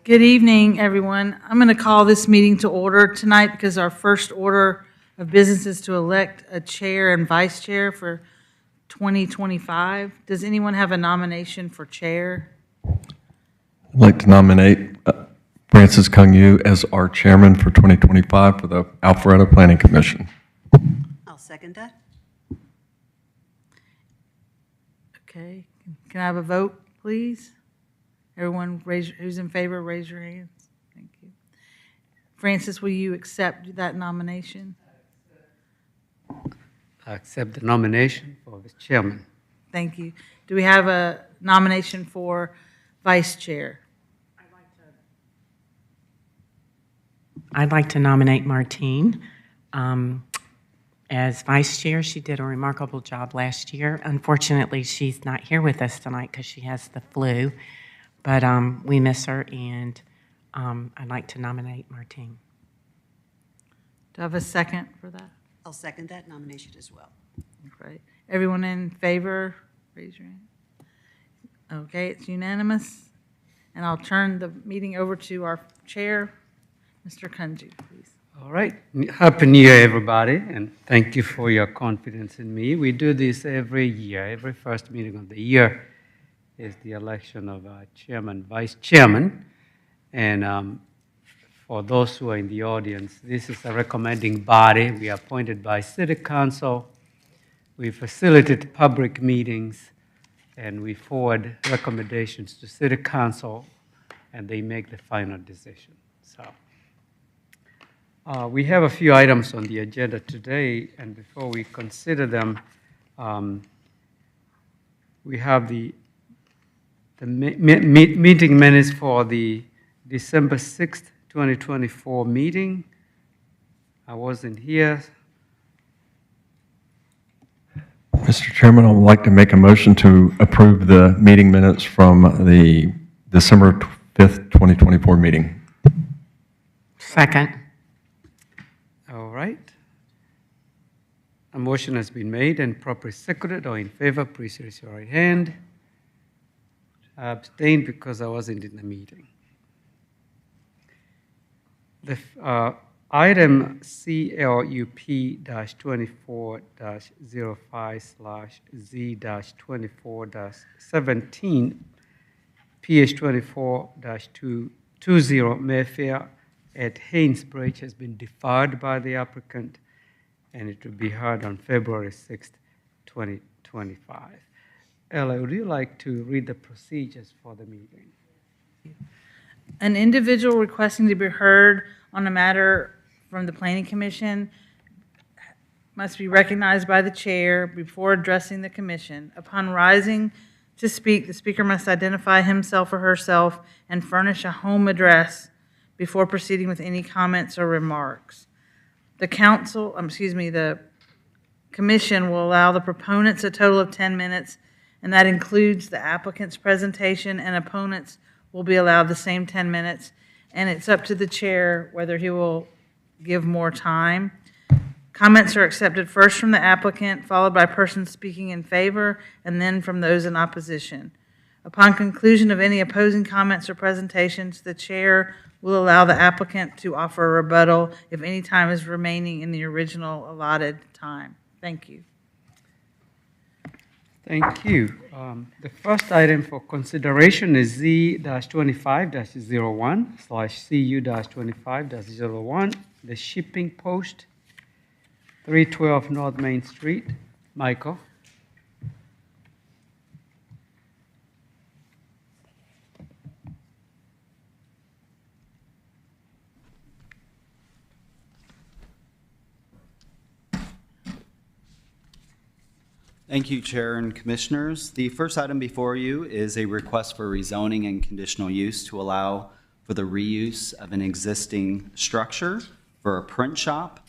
Good evening, everyone. I'm going to call this meeting to order tonight because our first order of business is to elect a chair and vice chair for 2025. Does anyone have a nomination for chair? I'd like to nominate Francis Kung Yu as our chairman for 2025 for the Alpharetta Planning Commission. I'll second that. Okay. Can I have a vote, please? Everyone, who's in favor, raise your hands. Thank you. Francis, will you accept that nomination? I accept the nomination for the chairman. Thank you. Do we have a nomination for vice chair? I'd like to nominate Martine as vice chair. She did a remarkable job last year. Unfortunately, she's not here with us tonight because she has the flu, but we miss her, and I'd like to nominate Martine. Do I have a second for that? I'll second that nomination as well. Great. Everyone in favor, raise your hand. Okay, it's unanimous. And I'll turn the meeting over to our chair, Mr. Kunju, please. All right. Happy New Year, everybody, and thank you for your confidence in me. We do this every year. Every first meeting of the year is the election of our chairman, vice chairman. And for those who are in the audience, this is a recommending body. We are appointed by City Council. We facilitate public meetings, and we forward recommendations to City Council, and they make the final decision. So we have a few items on the agenda today, and before we consider them, we have the meeting minutes for the December 6th, 2024 meeting. I wasn't here. Mr. Chairman, I would like to make a motion to approve the meeting minutes from the December 5th, 2024 meeting. Second. All right. A motion has been made and properly seconded. All in favor, please raise your right hand. I abstained because I wasn't in the meeting. The item CLUP-24-05/Z-24-17, PH24-220 Mayfair at Haynes Bridge has been deferred by the applicant, and it will be heard on February 6th, 2025. Ella, would you like to read the procedures for the meeting? An individual requesting to be heard on a matter from the Planning Commission must be recognized by the chair before addressing the commission. Upon rising to speak, the speaker must identify himself or herself and furnish a home address before proceeding with any comments or remarks. The commission will allow the proponents a total of 10 minutes, and that includes the applicant's presentation, and opponents will be allowed the same 10 minutes, and it's up to the chair whether he will give more time. Comments are accepted first from the applicant, followed by persons speaking in favor, and then from those in opposition. Upon conclusion of any opposing comments or presentations, the chair will allow the applicant to offer a rebuttal if any time is remaining in the original allotted time. Thank you. Thank you. The first item for consideration is Z-25-01/CU-25-01, the shipping post, 312 North Main Street. Michael. Thank you, Chair and Commissioners. The first item before you is a request for rezoning and conditional use to allow for the reuse of an existing structure for a print shop.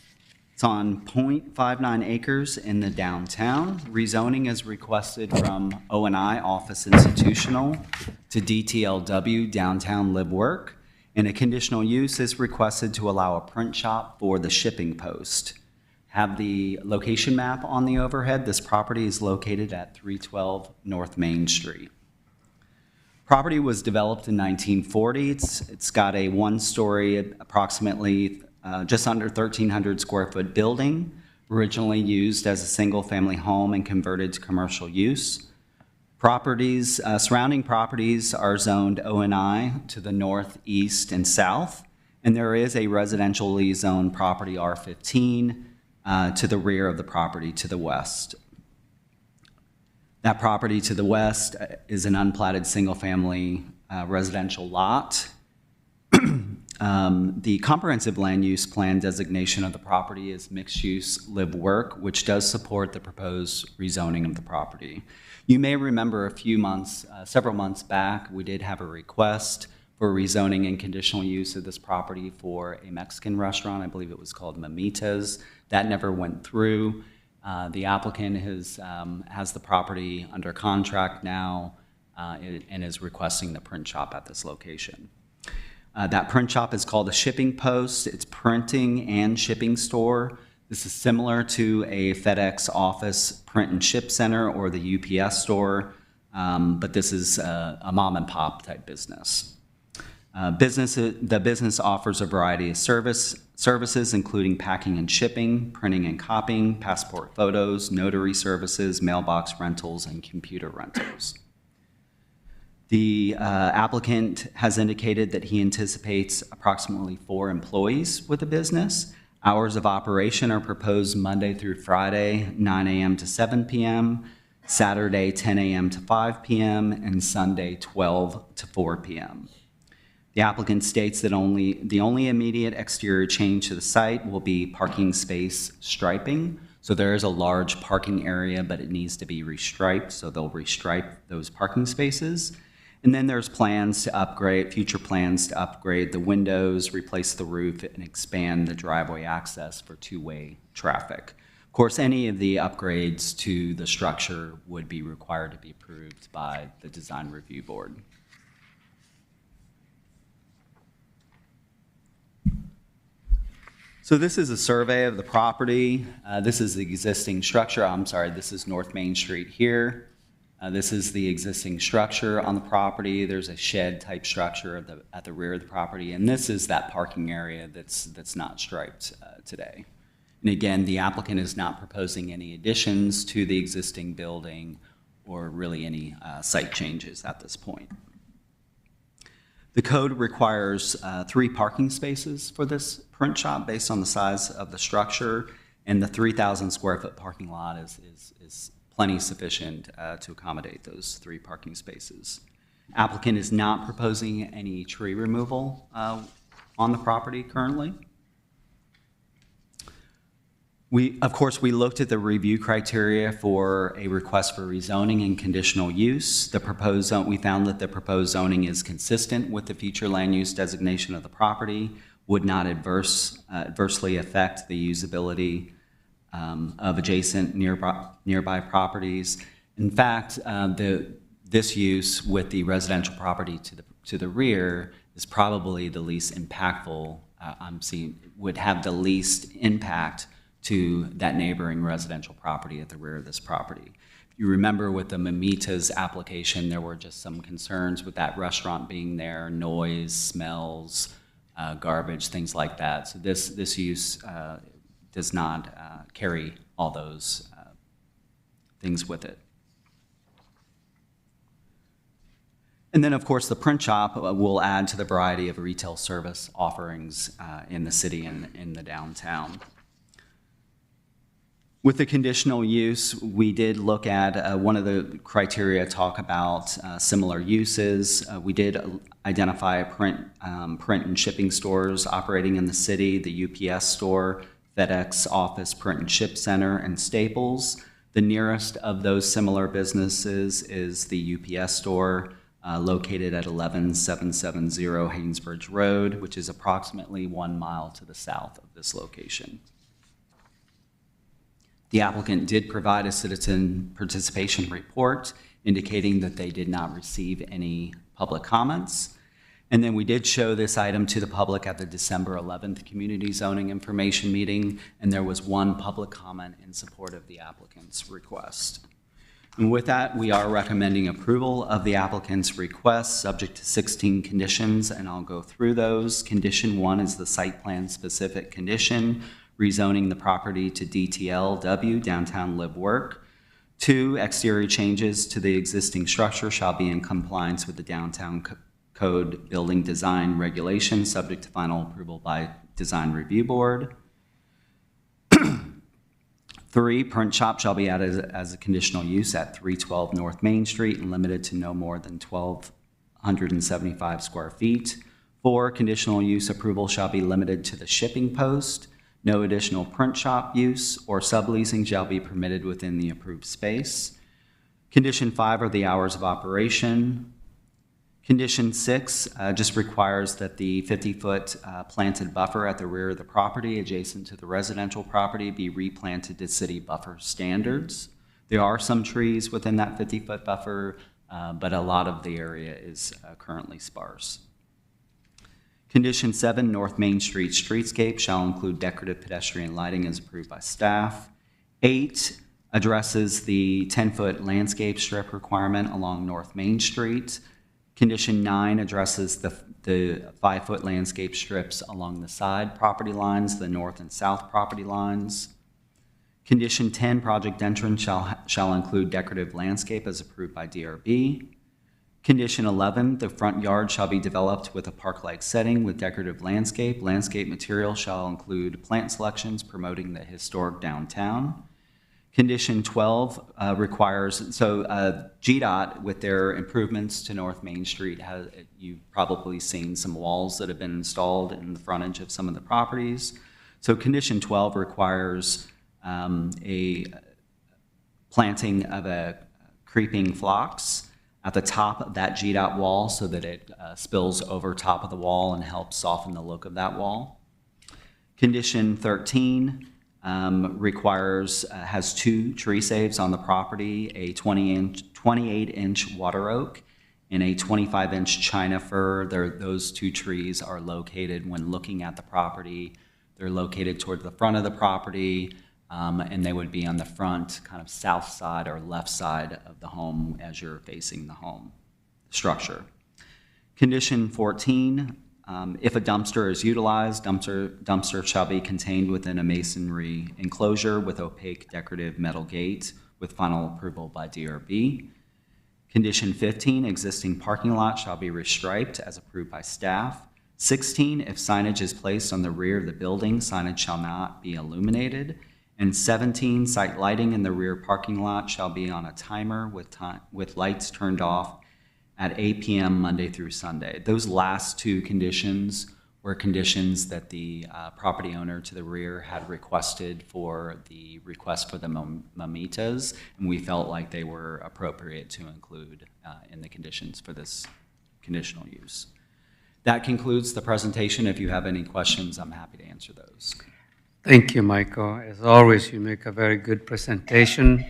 It's on 0.59 acres in the downtown. Rezoning is requested from O&I Office Institutional to DTLW Downtown Live Work, and a conditional use is requested to allow a print shop for the shipping post. Have the location map on the overhead. This property is located at 312 North Main Street. Property was developed in 1940. It's got a one-story, approximately just under 1,300 square foot building, originally used as a single-family home and converted to commercial use. Properties, surrounding properties are zoned O&I to the north, east, and south, and there is a residentially zoned property R15 to the rear of the property to the west. That property to the west is an unplatted single-family residential lot. The comprehensive land use plan designation of the property is mixed-use live-work, which does support the proposed rezoning of the property. You may remember a few months, several months back, we did have a request for rezoning and conditional use of this property for a Mexican restaurant. I believe it was called Mamitas. That never went through. The applicant has the property under contract now and is requesting the print shop at this location. That print shop is called a shipping post. It's printing and shipping store. This is similar to a FedEx office print and ship center or the UPS store, but this is a mom and pop type business. The business offers a variety of services, including packing and shipping, printing and copying, passport photos, notary services, mailbox rentals, and computer rentals. The applicant has indicated that he anticipates approximately 4 employees with the business. Hours of operation are proposed Monday through Friday, 9 a.m. to 7 p.m., Saturday, 10 a.m. to 5 p.m., and Sunday, 12 to 4 p.m. The applicant states that the only immediate exterior change to the site will be parking space striping. So there is a large parking area, but it needs to be restriped, so they'll restripe those parking spaces. And then there's plans to upgrade, future plans to upgrade the windows, replace the roof, and expand the driveway access for two-way traffic. Of course, any of the upgrades to the structure would be required to be approved by the Design Review Board. So this is a survey of the property. This is the existing structure. I'm sorry, this is North Main Street here. This is the existing structure on the property. There's a shed type structure at the rear of the property. And this is that parking area that's not striped today. And again, the applicant is not proposing any additions to the existing building or really any site changes at this point. The code requires 3 parking spaces for this print shop based on the size of the structure, and the 3,000 square foot parking lot is plenty sufficient to accommodate those 3 parking spaces. Applicant is not proposing any tree removal on the property currently. Of course, we looked at the review criteria for a request for rezoning and conditional use. We found that the proposed zoning is consistent with the future land use designation of the property, would not adversely affect the usability of adjacent nearby properties. In fact, this use with the residential property to the rear is probably the least impactful. Would have the least impact to that neighboring residential property at the rear of this property. If you remember with the Mamitas application, there were just some concerns with that restaurant being there, noise, smells, garbage, things like that. So this use does not carry all those things with it. And then, of course, the print shop will add to the variety of retail service offerings in the city and in the downtown. With the conditional use, we did look at one of the criteria talk about similar uses. We did identify print and shipping stores operating in the city, the UPS store, FedEx office, print and ship center, and Staples. The nearest of those similar businesses is the UPS store located at 11770 Haynesbridge Road, which is approximately 1 mile to the south of this location. The applicant did provide a citizen participation report indicating that they did not receive any public comments. And then we did show this item to the public at the December 11th Community Zoning Information Meeting, and there was 1 public comment in support of the applicant's request. And with that, we are recommending approval of the applicant's request, subject to 16 conditions, and I'll go through those. Condition 1 is the site plan specific condition, rezoning the property to DTLW, downtown live work. 2, exterior changes to the existing structure shall be in compliance with the downtown code building design regulations, subject to final approval by design review board. 3, print shop shall be added as a conditional use at 312 North Main Street and limited to no more than 1,275 square feet. 4, conditional use approval shall be limited to the shipping post. No additional print shop use or subleasing shall be permitted within the approved space. Condition 5 are the hours of operation. Condition 6 just requires that the 50-foot planted buffer at the rear of the property adjacent to the residential property be replanted to city buffer standards. There are some trees within that 50-foot buffer, but a lot of the area is currently sparse. Condition 7, North Main Street streetscape shall include decorative pedestrian lighting as approved by staff. 8 addresses the 10-foot landscape strip requirement along North Main Street. Condition 9 addresses the 5-foot landscape strips along the side property lines, the north and south property lines. Condition 10, project entrance shall include decorative landscape as approved by DRB. Condition 11, the front yard shall be developed with a park-like setting with decorative landscape. Landscape material shall include plant selections promoting the historic downtown. Condition 12 requires, GDOT, with their improvements to North Main Street, you've probably seen some walls that have been installed in the frontage of some of the properties. So condition 12 requires a planting of a creeping phlox at the top of that GDOT wall so that it spills over top of the wall and helps soften the look of that wall. Condition 13 has 2 tree saves on the property, a 28-inch water oak and a 25-inch China fir. Those 2 trees are located when looking at the property. They're located toward the front of the property, and they would be on the front, kind of south side or left side of the home as you're facing the home structure. Condition 14, if a dumpster is utilized, dumpster shall be contained within a masonry enclosure with opaque decorative metal gate with final approval by DRB. Condition 15, existing parking lot shall be restriped as approved by staff. 16, if signage is placed on the rear of the building, signage shall not be illuminated. And 17, site lighting in the rear parking lot shall be on a timer with lights turned off at 8 p.m. Monday through Sunday. Those last 2 conditions were conditions that the property owner to the rear had requested for the request for the mamitas, and we felt like they were appropriate to include in the conditions for this conditional use. That concludes the presentation. If you have any questions, I'm happy to answer those. Thank you, Michael. As always, you make a very good presentation.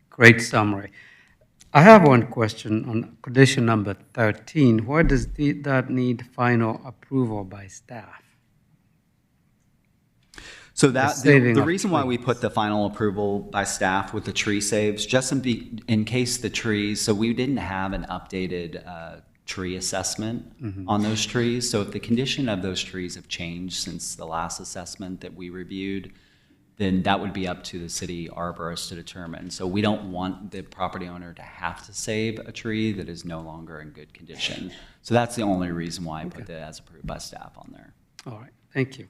Great summary. I have one question on condition number 13. Why does that need final approval by staff? So saving the of reason why we trees. put the final approval by staff with the tree saves, just in case the trees, so we didn't have an updated tree assessment on those trees. So if the condition of those trees have changed since the last assessment that we reviewed, then that would be up to the city arborist to determine. So we don't want the property owner to have to save a tree that is no longer in good condition. So that's the only reason why I put the as approved by staff on there. All right, thank you.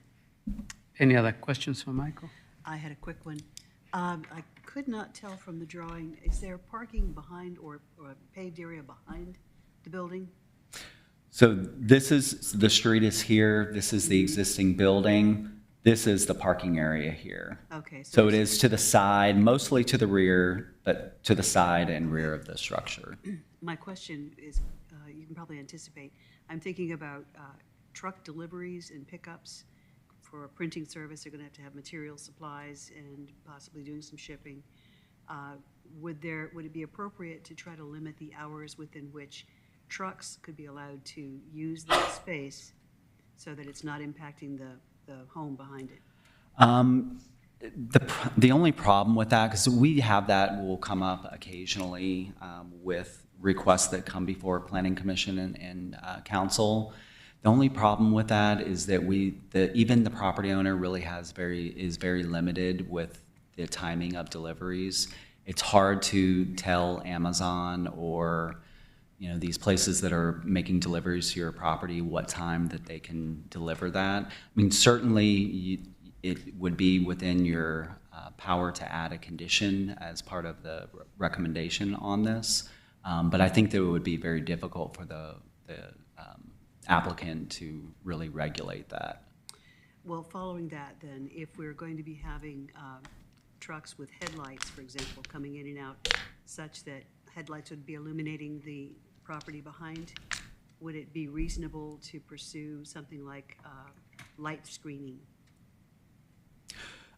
Any other questions for Michael? I had a quick one. I could not tell from the drawing, is there parking behind or a paved area behind the building? So the street is here. This is the existing building. This is the parking area here. Okay. So it is to the side, mostly to the rear, but to the side and rear of the structure. My question is, you can probably anticipate, I'm thinking about truck deliveries and pickups for a printing service. They're going to have material supplies and possibly doing some shipping. Would it be appropriate to try to limit the hours within which trucks could be allowed to use that space so that it's not impacting the home behind it? The only problem with that, because we have that will come up occasionally with requests that come before Planning Commission and Council. The only problem with that is that even the property owner really is very limited with the timing of deliveries. It's hard to tell Amazon or these places that are making deliveries to your property what time that they can deliver that. I mean, certainly it would be within your power to add a condition as part of the recommendation on this, but I think that it would be very difficult for the applicant to really regulate that. Well, following that, then, if we're going to be having trucks with headlights, for example, coming in and out, such that headlights would be illuminating the property behind, would it be reasonable to pursue something like light screening?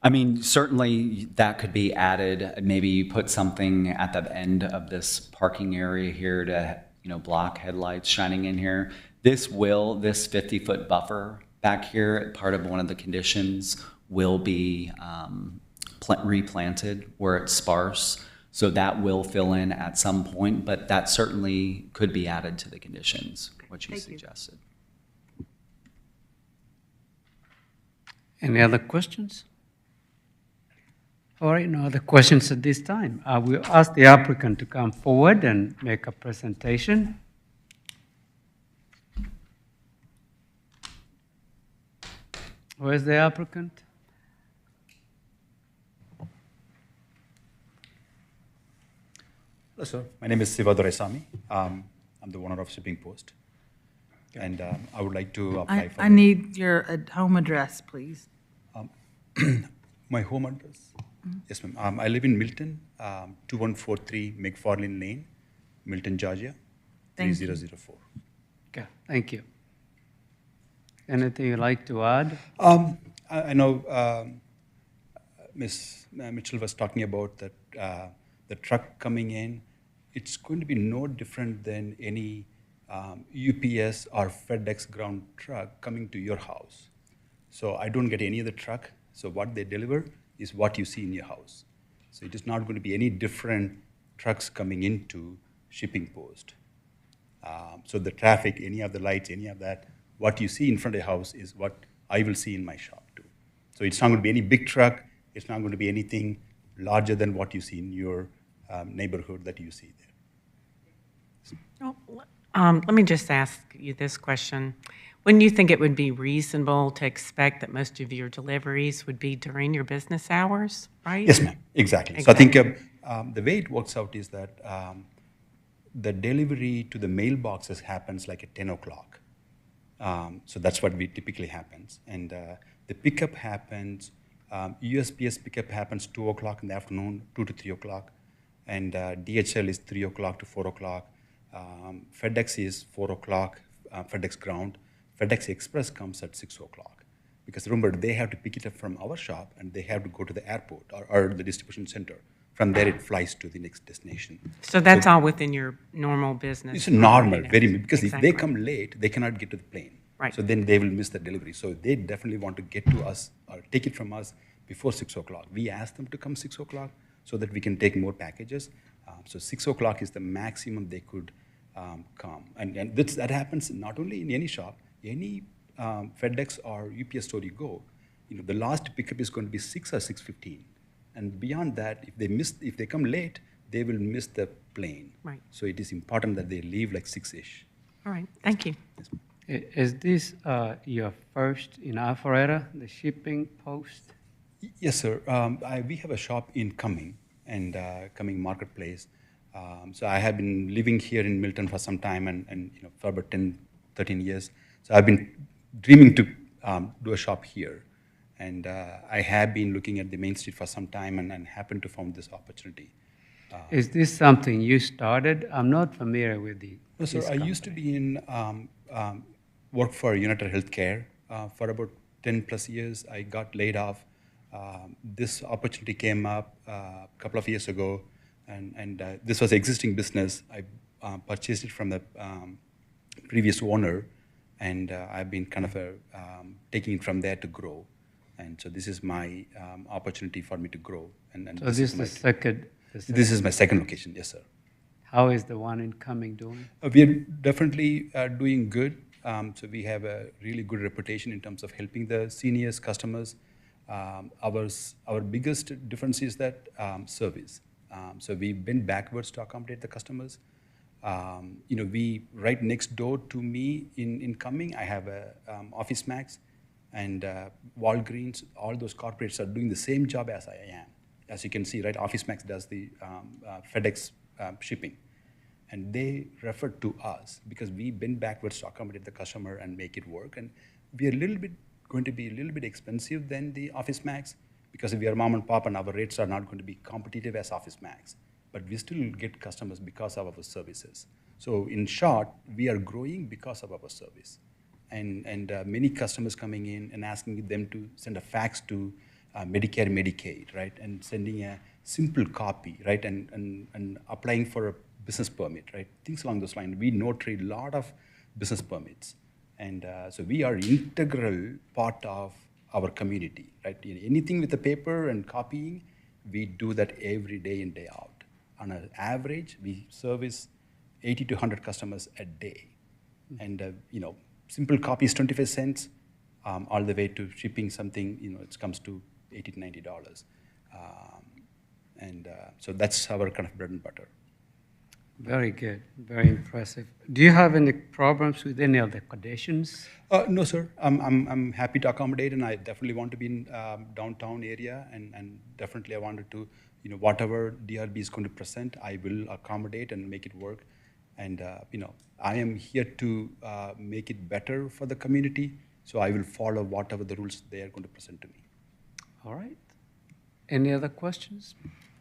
I mean, certainly that could be added. Maybe you put something at the end of this parking area here to, block headlights shining in here. This 50-foot buffer back here, part of one of the conditions, will be replanted where it's sparse. So that will fill in at some point, but that certainly could be added to the conditions, what you suggested. Any other questions? All right, no other questions at this time. I will ask the applicant to come forward and make a presentation. Where's the applicant? Hello, sir. My name is Siva Doraisamy. I'm the owner of Shipping Post, and I would like to apply for. I need your home address, please. My home address. Yes, ma'am. I live in Milton, 2143 McFarlane Lane, Milton, Georgia, Thank you. 3004. Okay, thank you. Anything you'd like to add? I know Ms. Mitchell was talking about that the truck coming in. It's going to be no different than any UPS or FedEx ground truck coming to your house. So I don't get any other truck. So what they deliver is what you see in your house. So it is not going to be any different trucks coming into Shipping Post. So the traffic, any of the lights, any of that, what you see in front of the house is what I will see in my shop too. So it's not going to be any big truck. It's not going to be anything larger than what you see in your neighborhood that you see there. Let me just ask you this question. Wouldn't you think it would be reasonable to expect that most of your deliveries would be during your business hours, right? Yes, ma'am, exactly. So I think the way it works out is that the delivery to the mailboxes happens like at 10 o'clock. So that's what typically happens. And the pickup happens, USPS pickup happens 2 o'clock in the afternoon, 2 to 3 o'clock. And DHL is 3 o'clock to 4 o'clock. FedEx is 4 o'clock, FedEx ground. FedEx Express comes at 6 o'clock. Because remember, they have to pick it up from our shop and they have to go to the airport or the distribution center. From there, it flies to the next destination. So that's all within your normal business? It's normal, operating very, hours. because Exactly. if they come late, they cannot get to the plane. Right. So then they will miss the delivery. So they definitely want to get to us or take it from us before 6 o'clock. We ask them to come 6 o'clock so that we can take more packages. So 6 o'clock is the maximum they could come. And that happens not only in any shop, any FedEx or UPS store you go, the last pickup is going to be 6 or 6:15. And beyond that, if they come late, they will miss the plane. Right. So it is important that they leave like 6-ish. All right, thank you. Is this your first in Alpharetta, the Shipping Post? Yes, sir. We have a shop in Cumming and Cumming Marketplace. So I have been living here in Milton for some time and for about 10, 13 years. So I've been dreaming to do a shop here. And I have been looking at the Main Street for some time and happened to find this opportunity. Is this something you started? I'm not familiar with the. No, sir. I used to be in work for United Healthcare for about 10 plus years. I got laid off. This opportunity came up a couple of years ago, and this was existing business. I purchased it from the previous owner, and I've been kind of taking it from there to grow. And so this is my opportunity for me to grow. And So this is the second. This is my second location, yes, sir. How is the one incoming doing? We are definitely doing good. So we have a really good reputation in terms of helping the seniors, customers. Our biggest difference is that service. So we bend backwards to accommodate the customers. We right next door to me in Cumming, I have a Office Max and Walgreens. All those corporates are doing the same job as I am. As you can see, right, Office Max does the FedEx shipping. And they refer to us because we bend backwards to accommodate the customer and make it work. And we are going to be a little bit expensive than the Office Max because we are mom and pop and our rates are not going to be competitive as Office Max. But we still get customers because of our services. So in short, we are growing because of our service. And many customers coming in and asking them to send a fax to Medicare, Medicaid, right? And sending a simple copy, right? And applying for a business permit, right? Things along those lines. We notary a lot of business permits. And so we are integral part of our community, right? Anything with the paper and copying, we do that every day in, day out. On an average, we service 80 to 100 customers a day. And, simple copy is 25 cents, all the way to shipping something, it comes to $80 to $90. So that's our kind of bread and butter. Very good, very impressive. Do you have any problems with any of the conditions? No, sir. I'm happy to accommodate, and I definitely want to be in downtown area, and definitely I wanted to, whatever DRB is going to present, I will accommodate and make it work. And I am here to make it better for the community, so I will follow whatever the rules they are going to present to me. All right. Any other questions?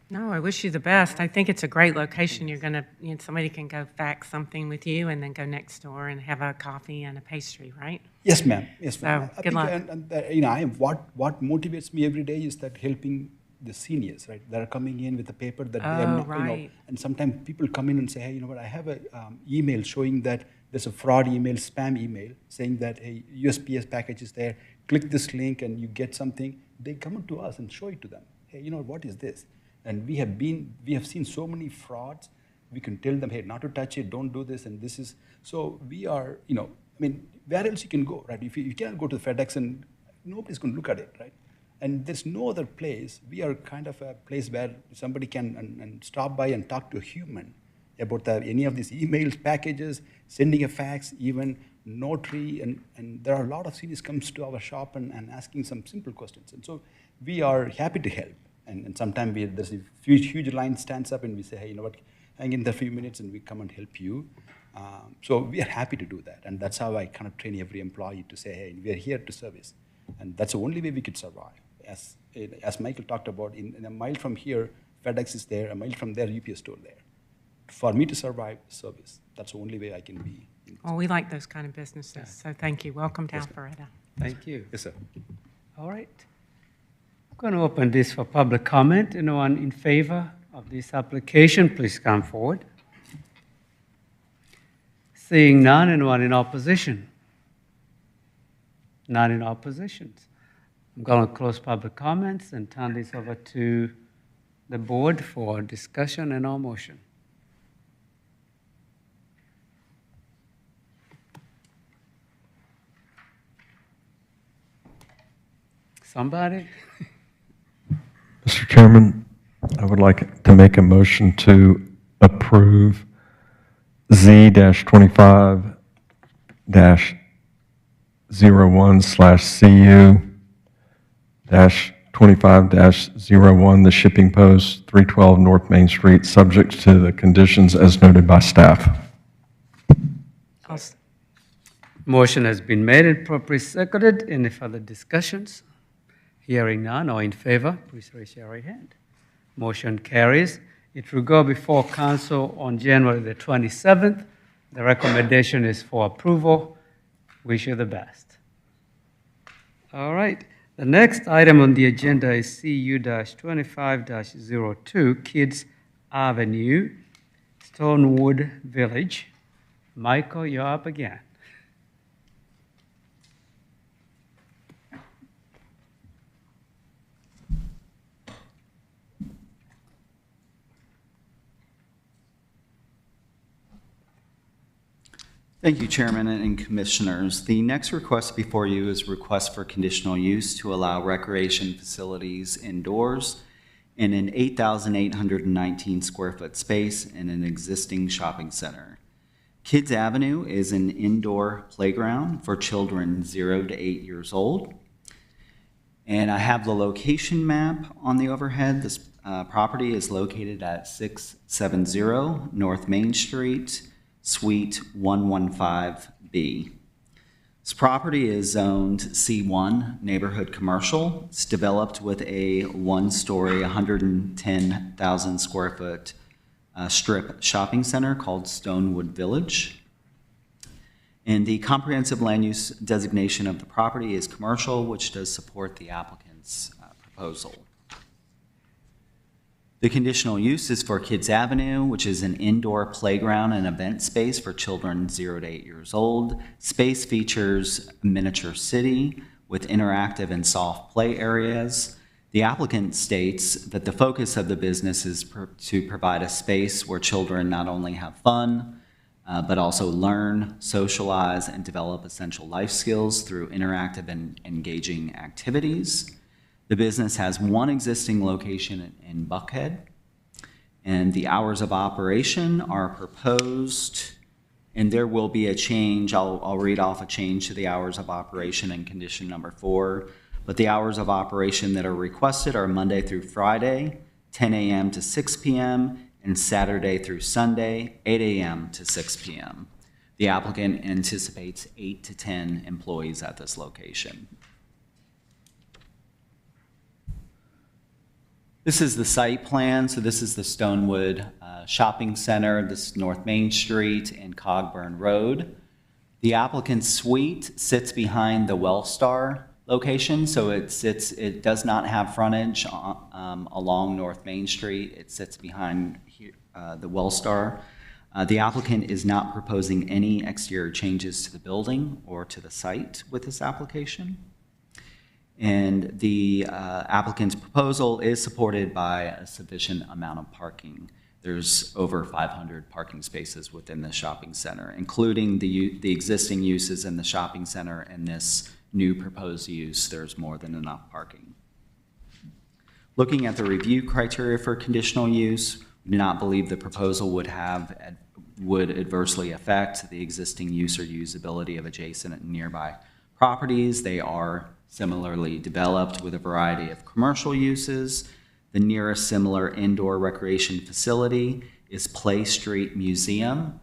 No, I wish you the best. I think it's a great location. You're going to, somebody can go fax something with you and then go next door and have a coffee and a pastry, right? Yes, ma'am. Yes, ma'am. So, good luck. I am what motivates me every day is that helping the seniors, right? That are coming in with a paper that they are, right. And sometimes people come in and say, hey, I have a email showing that there's a fraud email, spam email, saying that, hey, USPS package is there. Click this link and you get something. They come to us and show it to them. Hey, what is this? And we have seen so many frauds. We can tell them, hey, not to touch it, don't do this, and this is. So we are, where else you can go, right? If you cannot go to FedEx and nobody's going to look at it, right? And there's no other place. We are kind of a place where somebody can and stop by and talk to a human about any of these emails, packages, sending a fax, even notary, and there are a lot of seniors comes to our shop and asking some simple questions. And so we are happy to help. And sometimes there's a huge line stands up and we say, hey, hang in there a few minutes and we come and help you. So we are happy to do that. And that's how I kind of train every employee to say, hey, we are here to service. And that's the only way we could survive. As Michael talked about, in a mile from here, FedEx is there, a mile from there, UPS store there. For me to survive, service. That's the only way I can be. Well, we like those kind of businesses, so thank you. Welcome to Yes, Alpharetta. Thank you. Yes, sir. All right. I'm going to open this for public comment. Anyone in favor of this application, please come forward. Seeing none, anyone in opposition? None in opposition. I'm going to close public comments and turn this over to the board for discussion and or motion. Somebody? Mr. Chairman, I would like to make a motion to approve Z-25-01/CU-25-01, the shipping post, 312 North Main Street, subject to the conditions as noted by staff. Motion has been made and properly seconded. Any further discussions? Hearing none, all in favor, please raise your right hand. Motion carries. It will go before council on January the 27th. The recommendation is for approval. Wish you the best. All right. The next item on the agenda is CU-25-02, Kids Avenue, Stonewood Village. Michael, you're up again. Thank you, Chairman and Commissioners. The next request before you is request for conditional use to allow recreation facilities indoors in an 8,819 square foot space in an existing shopping center. Kids Avenue is an indoor playground for children 0 to 8 years old. And I have the location map on the overhead. This property is located at 670 North Main Street, Suite 115B. This property is zoned C1 Neighborhood Commercial. It's developed with a one-story, 110,000 square foot strip shopping center called Stonewood Village. And the comprehensive land use designation of the property is commercial, which does support the applicant's proposal. The conditional use is for Kids Avenue, which is an indoor playground and event space for children 0 to 8 years old. Space features a miniature city with interactive and soft play areas. The applicant states that the focus of the business is to provide a space where children not only have fun, but also learn, socialize, and develop essential life skills through interactive and engaging activities. The business has one existing location in Buckhead, and the hours of operation are proposed, and there will be a change. I'll read off a change to the hours of operation in condition number 4, but the hours of operation that are requested are Monday through Friday, 10 a.m. to 6 p.m., and Saturday through Sunday, 8 a.m. to 6 p.m. The applicant anticipates 8 to 10 employees at this location. This is the site plan. So this is the Stonewood Shopping Center. This is North Main Street and Cogburn Road. The applicant's suite sits behind the Wellstar location. So it does not have frontage along North Main Street. It sits behind the Wellstar. The applicant is not proposing any exterior changes to the building or to the site with this application. And the applicant's proposal is supported by a sufficient amount of parking. There's over 500 parking spaces within the shopping center, including the existing uses in the shopping center and this new proposed use. There's more than enough parking. Looking at the review criteria for conditional use, we do not believe the proposal would adversely affect the existing use or usability of adjacent and nearby properties. They are similarly developed with a variety of commercial uses. The nearest similar indoor recreation facility is Play Street Museum,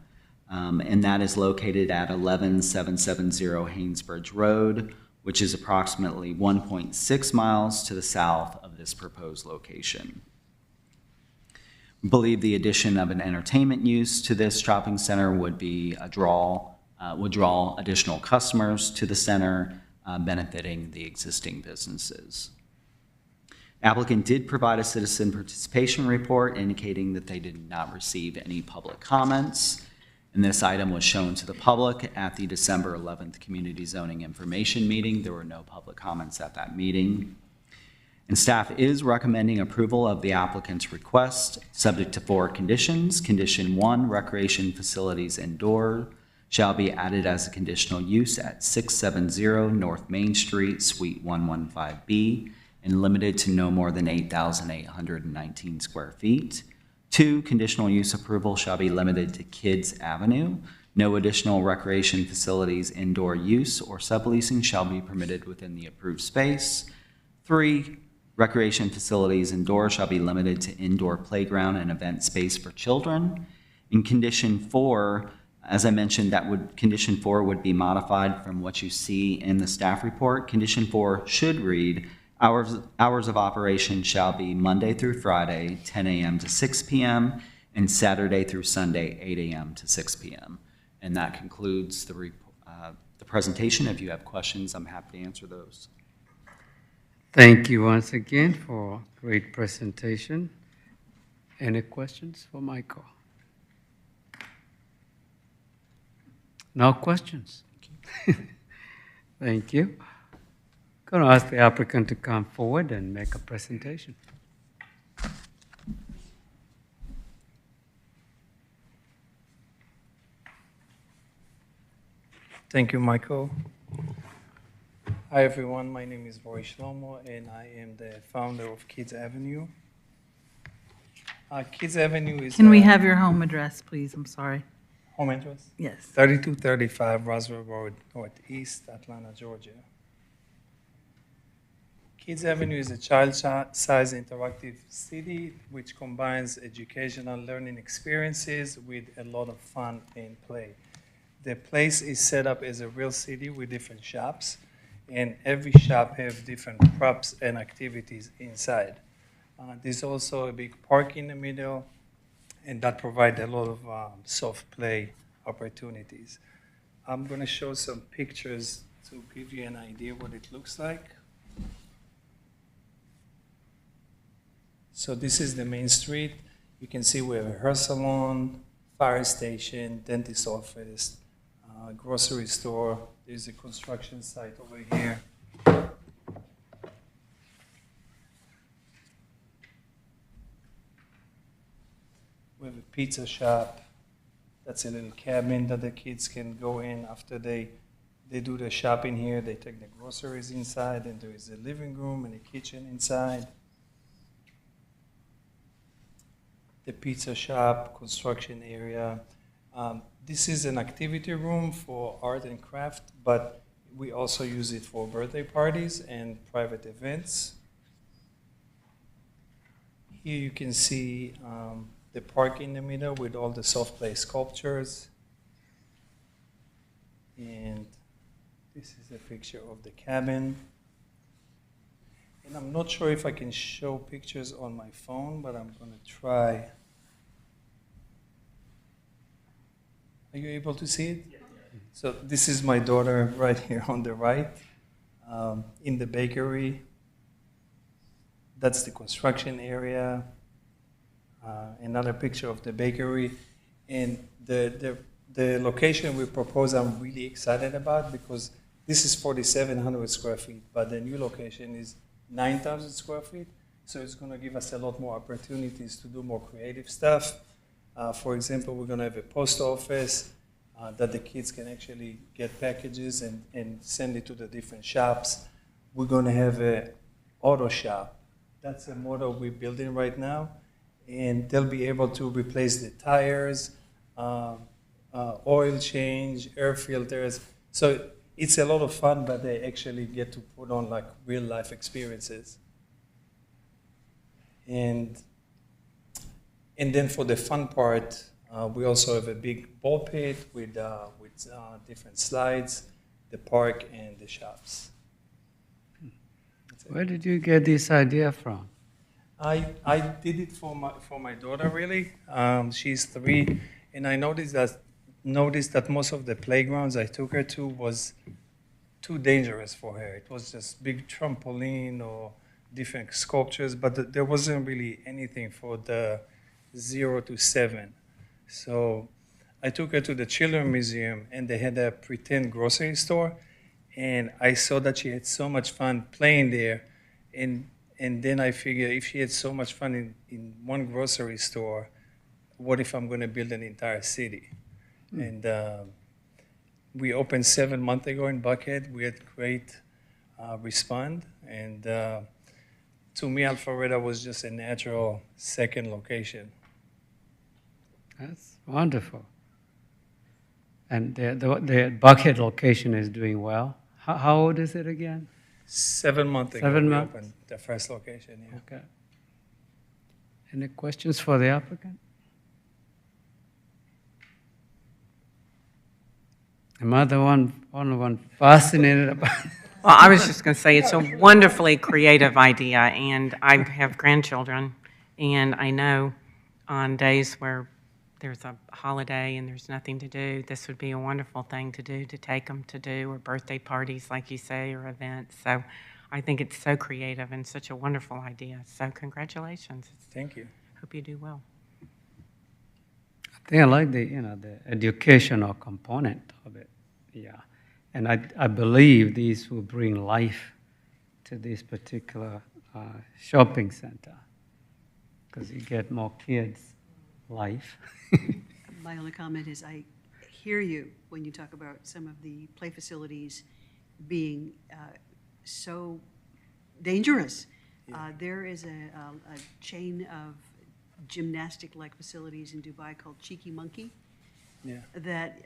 and that is located at 11770 Haynesbridge Road, which is approximately 1.6 miles to the south of this proposed location. We believe the addition of an entertainment use to this shopping center would draw additional customers to the center, benefiting the existing businesses. Applicant did provide a citizen participation report indicating that they did not receive any public comments, and this item was shown to the public at the December 11th Community Zoning Information Meeting. There were no public comments at that meeting. And staff is recommending approval of the applicant's request, subject to 4 conditions. Condition 1, recreation facilities indoor shall be added as a conditional use at 670 North Main Street, Suite 115B, and limited to no more than 8,819 square feet. 2, conditional use approval shall be limited to Kids Avenue. No additional recreation facilities indoor use or subleasing shall be permitted within the approved space. 3, recreation facilities indoor shall be limited to indoor playground and event space for children. In condition 4, as I mentioned, condition 4 would be modified from what you see in the staff report. Condition 4 should read, hours of operation shall be Monday through Friday, 10 a.m. to 6 p.m., and Saturday through Sunday, 8 a.m. to 6 p.m. And that concludes the presentation. If you have questions, I'm happy to answer those. Thank you once again for a great presentation. Any questions for Michael? No questions? Thank you. Going to ask the applicant to come forward and make a presentation. Thank you, Michael. Hi, everyone. My name is Roy Shlomo, and I am the founder of Kids Avenue. Kids Avenue is Can we a have your home address, please? I'm sorry. home address. Yes. 3235 Roswell Road, Northeast Atlanta, Georgia. Kids Avenue is a child-size interactive city which combines educational learning experiences with a lot of fun and play. The place is set up as a real city with different shops, and every shop have different props and activities inside. There's also a big park in the middle, and that provides a lot of soft play opportunities. I'm going to show some pictures to give you an idea what it looks like. So this is the main street. You can see we have a hair salon, fire station, dentist office, grocery store. There's a construction site over here. We have a pizza shop. That's a little cabin that the kids can go in after they do the shopping here. They take the groceries inside, and there is a living room and a kitchen inside. The pizza shop, construction area. This is an activity room for art and craft, but we also use it for birthday parties and private events. Here you can see the park in the middle with all the soft play sculptures. And this is a picture of the cabin. And I'm not sure if I can show pictures on my phone, but I'm going to try. Are you able to see it? Yeah. So this is my daughter right here on the right, in the bakery. That's the construction area. Another picture of the bakery. And the location we propose, I'm really excited about because this is 4,700 square feet, but the new location is 9,000 square feet. So it's going to give us a lot more opportunities to do more creative stuff. For example, we're going to have a post office that the kids can actually get packages and send it to the different shops. We're going to have an auto shop. That's a model we're building right now. And they'll be able to replace the tires, oil change, air filters. So it's a lot of fun, but they actually get to put on like real life experiences. And then for the fun part, we also have a big ball pit with different slides, the park, and the shops. Where did you get this idea from? I did it for my daughter, really. She's 3, and I noticed that most of the playgrounds I took her to was too dangerous for her. It was just big trampoline or different sculptures, but there wasn't really anything for the 0 to 7. So I took her to the Children's Museum, and they had a pretend grocery store, and I saw that she had so much fun playing there, and then I figured if she had so much fun in one grocery store, what if I'm going to build an entire city? And we opened 7 months ago in Buckhead. We had great response, and to me, Alpharetta was just a natural second location. That's wonderful. And the Buckhead location is doing well. How old is it again? 7 months ago, 7 we months? opened the first location. Yeah. Okay. Any questions for the applicant? Am I the one fascinated about it? Well, I was just going to say, it's a wonderfully creative idea, and I have grandchildren, and I know on days where there's a holiday and there's nothing to do, this would be a wonderful thing to do, to take them to do, or birthday parties, like you say, or events. So I think it's so creative and such a wonderful idea. So congratulations. Thank you. Hope you do well. I think I like the educational component of it. Yeah. And I believe these will bring life to this particular shopping center because you get more kids' life. My only comment is hear you when you talk about some of the play facilities being so dangerous. There is a chain of gymnastic-like facilities in Dubai called Cheeky Monkey that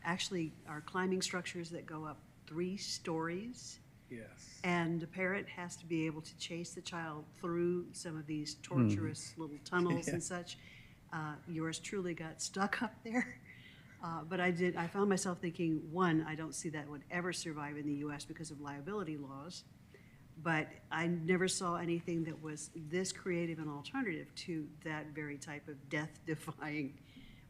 actually are climbing structures that go up 3 stories. Yes. And the parent has to be able to chase the child through some of these torturous little tunnels and such. Yours truly got stuck up there. But I found myself thinking, one, I don't see that would ever survive in the US because of liability laws. But I never saw anything that was this creative and alternative to that very type of death-defying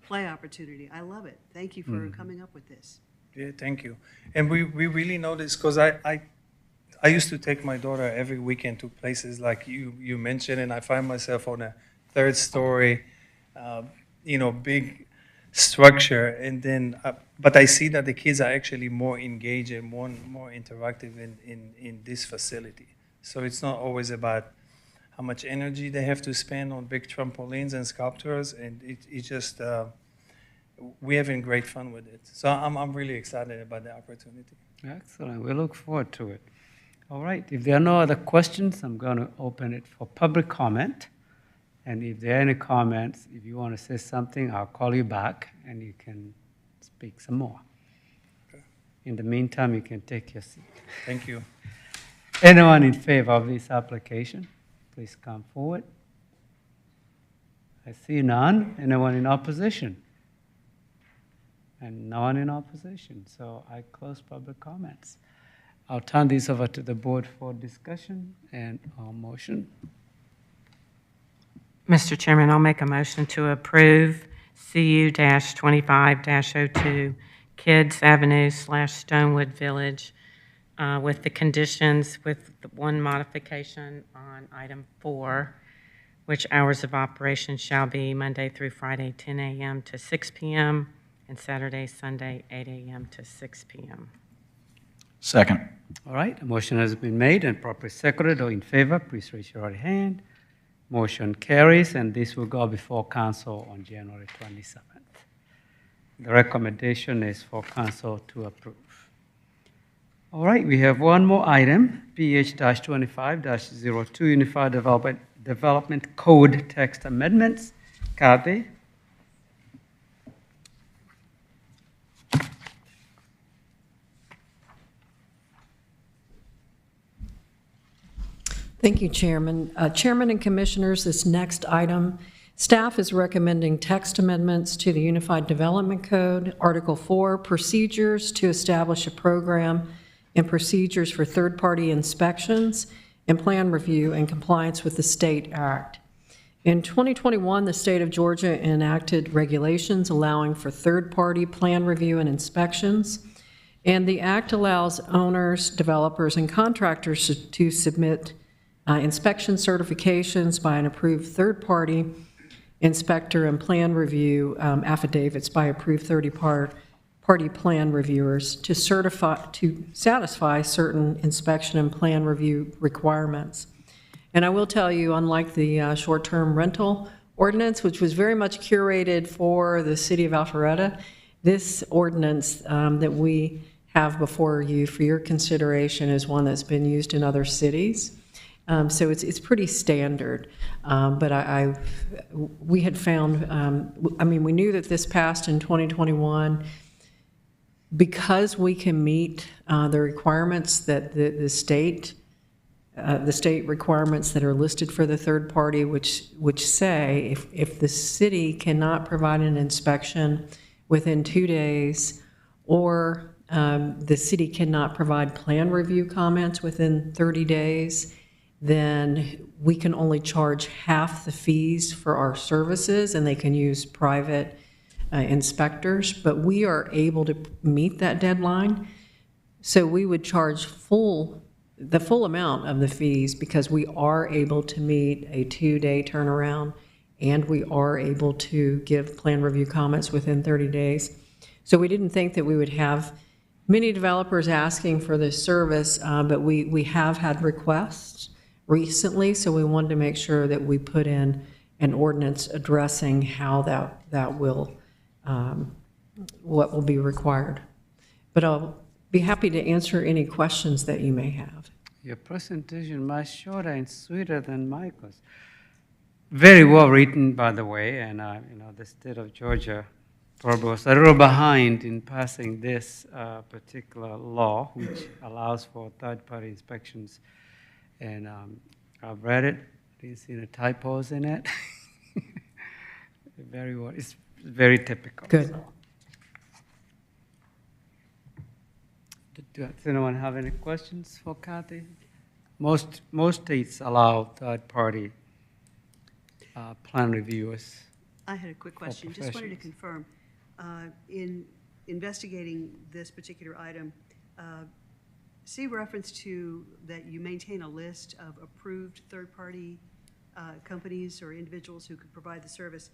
play opportunity. I love it. Thank you for coming up with this. Yeah, thank you. And we really noticed, because I used to take my daughter every weekend to places like you mentioned, and I find myself on a 3rd story, big structure, and then, but I see that the kids are actually more engaged and more interactive in this facility. So it's not always about how much energy they have to spend on big trampolines and sculptures, and it just, we're having great fun with it. So I'm really excited about the opportunity. Excellent. We look forward to it. All right. If there are no other questions, I'm going to open it for public comment. And if there are any comments, if you want to say something, I'll call you back and you can speak some more. Okay. In the meantime, you can take your seat. Thank you. Anyone in favor of this application, please come forward. I see none. Anyone in opposition? And no one in opposition. So I close public comments. I'll turn this over to the board for discussion and motion. Mr. Chairman, I'll make a motion to approve CU-25-02 Kids Avenue / Stonewood Village with the conditions, with the one modification on item 4, which hours of operation shall be Monday through Friday, 10 a.m. to 6 p.m., and Saturday, Sunday, 8 a.m. to 6 p.m. Second. All right, a motion has been made and properly seconded. All in favor, please raise your right hand. Motion carries, and this will go before council on January 27th. The recommendation is for council to approve. All right, we have one more item, PH-25-02 Unified Development Code Text Amendments. Kathy? Thank you, Chairman. Chairman and Commissioners, this next item, staff is recommending text amendments to the Unified Development Code, Article 4, procedures to establish a program and procedures for third-party inspections and plan review in compliance with the State Act. In 2021, the state of Georgia enacted regulations allowing for third-party plan review and inspections, and the act allows owners, developers, and contractors to submit inspection certifications by an approved third-party inspector and plan review affidavits by approved third-party plan reviewers to satisfy certain inspection and plan review requirements. And I will tell you, unlike the short-term rental ordinance, which was very much curated for the city of Alpharetta, this ordinance that we have before you for your consideration is one that's been used in other cities. So it's pretty standard, but we had found, we knew that this passed in 2021 because we can meet the requirements that the state requirements that are listed for the third party, which say if the city cannot provide an inspection within 2 days, or the city cannot provide plan review comments within 30 days, then we can only charge half the fees for our services, and they can use private inspectors. But we are able to meet that deadline, so we would charge the full amount of the fees because we are able to meet a 2-day turnaround, and we are able to give plan review comments within 30 days. So we didn't think that we would have many developers asking for this service, but we have had requests recently, so we wanted to make sure that we put in an ordinance addressing how that will what will be required. But I'll be happy to answer any questions that you may have. Your presentation much shorter and sweeter than Michael's. Very well written, by the way, and the state of Georgia probably was a little behind in passing this particular law, which allows for third-party inspections. And I've read it, didn't see any typos in it. Very well, it's very typical. Good. So. Does anyone have any questions for Kathy? Most states allow third-party plan reviewers. I had a quick question. Just wanted to confirm, in investigating this particular item, see reference to that you maintain a list of approved third-party companies or individuals who could provide the service.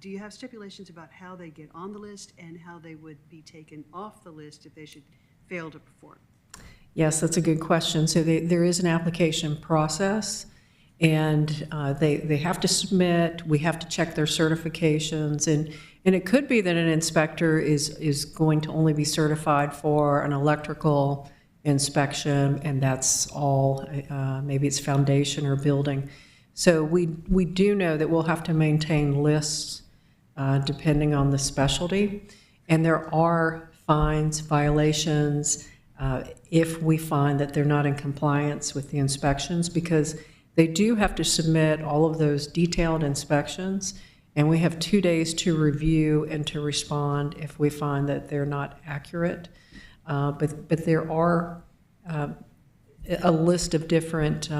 Do you have stipulations about how they get on the list and how they would be taken off the list if they should fail to perform? Yes, that's a good question. So there is an application process, and they have to submit, we have to check their certifications, and it could be that an inspector is going to only be certified for an electrical inspection, and that's all, maybe it's foundation or building. So we do know that we'll have to maintain lists depending on the specialty, and there are fines, violations, if we find that they're not in compliance with the inspections, because they do have to submit all of those detailed inspections, and we have 2 days to review and to respond if we find that they're not accurate. But there are a list of different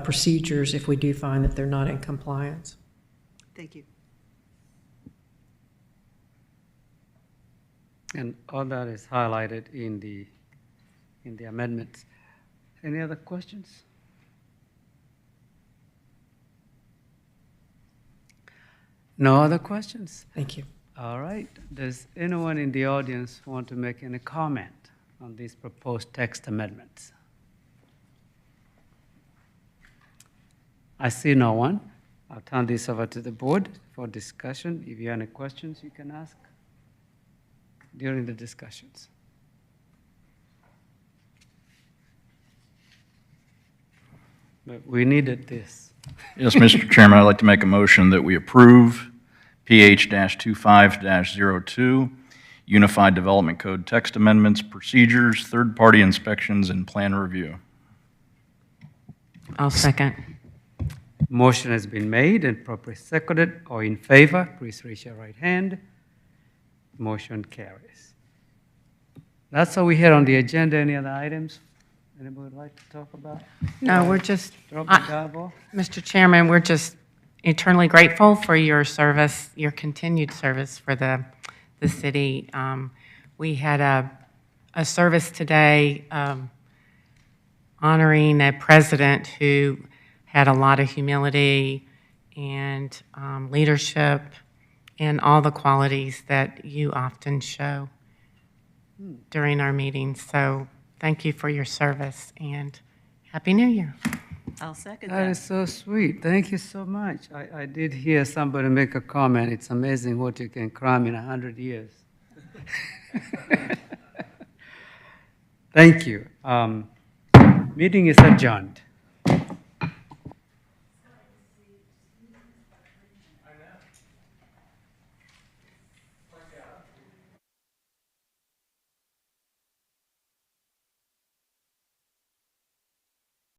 procedures if we do find that they're not in compliance. Thank you. And all that is highlighted in the amendments. Any other questions? No other questions? Thank you. All right. Does anyone in the audience want to make any comment on these proposed text amendments? I see no one. I'll turn this over to the board for discussion. If you have any questions, you can ask during the discussions. But we needed this. Yes, Mr. Chairman, I'd like to make a motion that we approve PH-25-02, Unified Development Code text amendments, procedures, third-party inspections, and plan review. I'll second. Motion has been made and properly seconded. All in favor, please raise your right hand. Motion carries. That's all we had on the agenda. Any other items anybody would like to talk about? No, we're just, Drop the gavel. Mr. Chairman, we're just eternally grateful for your service, your continued service for the city. We had a service today honoring a president who had a lot of humility and leadership and all the qualities that you often show during our meetings. So thank you for your service, and Happy New Year. I'll second That that. is so sweet. Thank you so much. I did hear somebody make a comment. It's amazing what you can cram in 100 years. Thank you. Meeting is adjourned.